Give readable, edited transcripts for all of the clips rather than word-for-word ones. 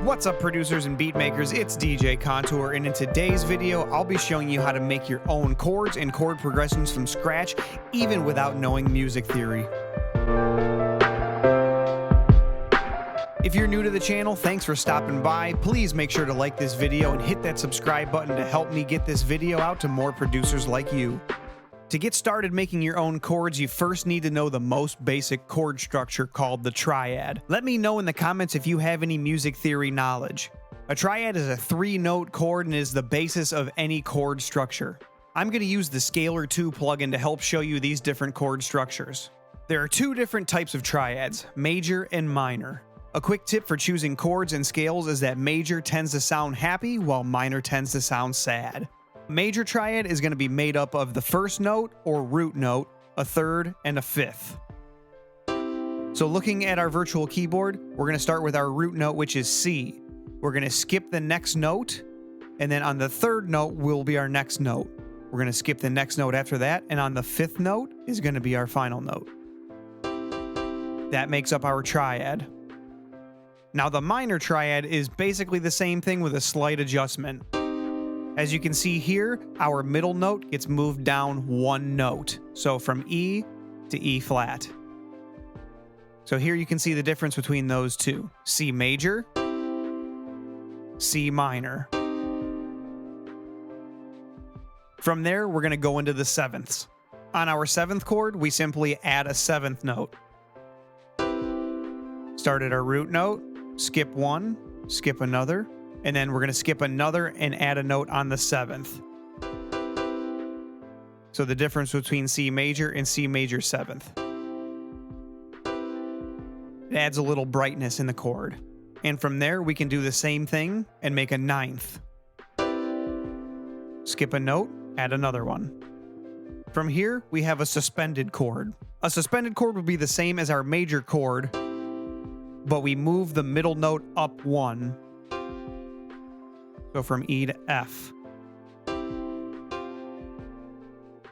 What's up, producers and beat makers? It's DJ Contour, and in today's video I'll be showing you how to make your own chords and chord progressions from scratch, even without knowing music theory. If you're new to the channel, thanks for stopping by. Please make sure to like this video and hit that subscribe button to help me get this video out to more producers like you. To get started making your own chords, you first need to know the most basic chord structure called the triad. Let me know in the comments if you have any music theory knowledge. A triad is a 3-note chord and is the basis of any chord structure. I'm going to use the Scalar 2 plugin to help show you these different chord structures. There are two different types of triads, major and minor. A quick tip for choosing chords and scales is that major tends to sound happy while minor tends to sound sad. Major triad is going to be made up of the first note or root note, a third, and a fifth. So looking at our virtual keyboard, we're going to start with our root note, which is C. We're going to skip the next note, and then on the third note will be our next note. We're going to skip the next note after that, and on the fifth note is going to be our final note. That makes up our triad. Now the minor triad is basically the same thing with a slight adjustment. As you can see here, our middle note gets moved down one note, so from E to E flat. So here you can see the difference between those two. C major, C minor. From there, we're going to go into the sevenths. On our seventh chord, we simply add a seventh note. Start at our root note, skip one, skip another, and then we're going to skip another and add a note on the seventh. So the difference between C major and C major seventh. It adds a little brightness in the chord. And from there, we can do the same thing and make a ninth. Skip a note, add another one. From here, we have a suspended chord. A suspended chord would be the same as our major chord, but we move the middle note up one. So from E to F.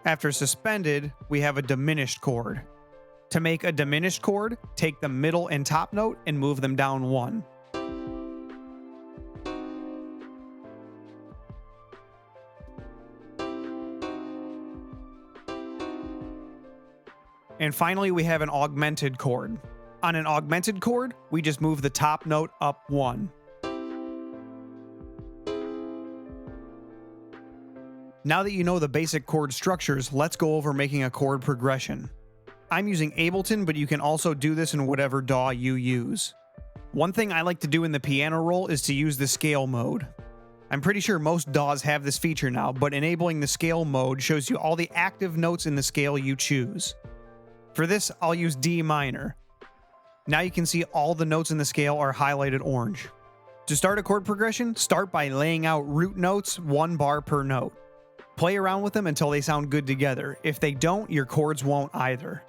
After suspended, we have a diminished chord. To make a diminished chord, take the middle and top note and move them down one. And finally, we have an augmented chord. On an augmented chord, we just move the top note up one. Now that you know the basic chord structures, let's go over making a chord progression. I'm using Ableton, but you can also do this in whatever DAW you use. One thing I like to do in the piano roll is to use the scale mode. I'm pretty sure most DAWs have this feature now, but enabling the scale mode shows you all the active notes in the scale you choose. For this, I'll use D minor. Now you can see all the notes in the scale are highlighted orange. To start a chord progression, start by laying out root notes 1 bar per note. Play around with them until they sound good together. If they don't, your chords won't either.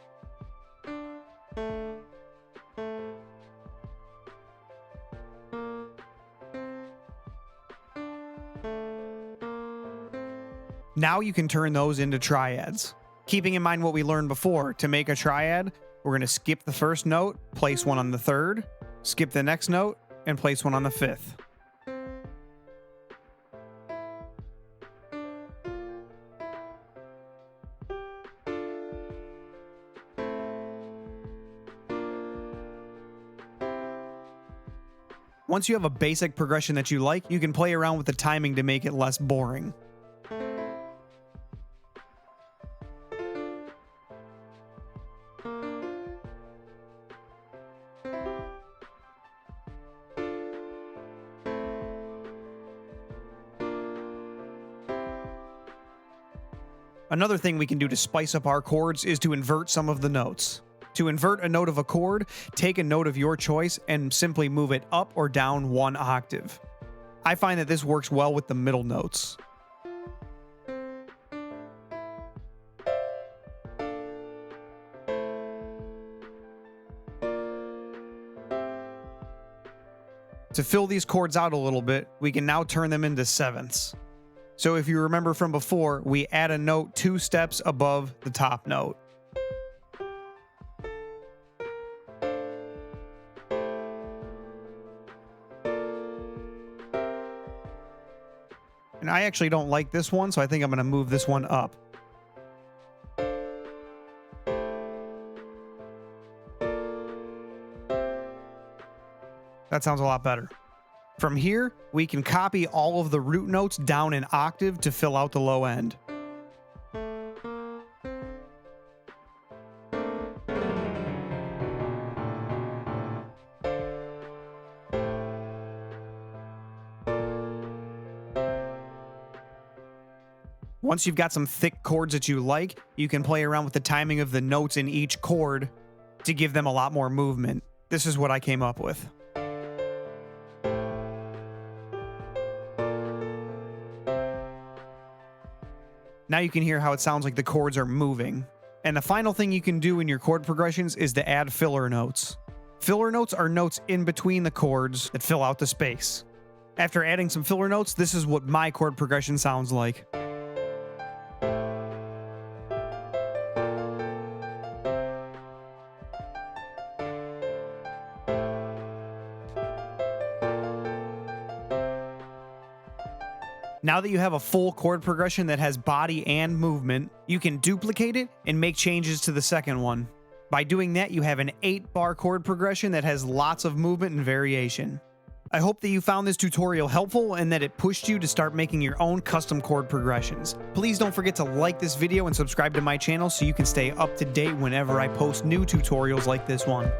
Now you can turn those into triads. Keeping in mind what we learned before, to make a triad, we're going to skip the first note, place one on the third, skip the next note, and place one on the fifth. Once you have a basic progression that you like, you can play around with the timing to make it less boring. Another thing we can do to spice up our chords is to invert some of the notes. To invert a note of a chord, take a note of your choice and simply move it up or down one octave. I find that this works well with the middle notes. To fill these chords out a little bit, we can now turn them into sevenths. So if you remember from before, we add a note 2 steps above the top note. And I actually don't like this one, so I think I'm going to move this one up. That sounds a lot better. From here, we can copy all of the root notes down an octave to fill out the low end. Once you've got some thick chords that you like, you can play around with the timing of the notes in each chord to give them a lot more movement. This is what I came up with. Now you can hear how it sounds like the chords are moving. And the final thing you can do in your chord progressions is to add filler notes. Filler notes are notes in between the chords that fill out the space. After adding some filler notes, this is what my chord progression sounds like. Now that you have a full chord progression that has body and movement, you can duplicate it and make changes to the second one. By doing that, you have an 8-bar chord progression that has lots of movement and variation. I hope that you found this tutorial helpful and that it pushed you to start making your own custom chord progressions. Please don't forget to like this video and subscribe to my channel so you can stay up to date whenever I post new tutorials like this one.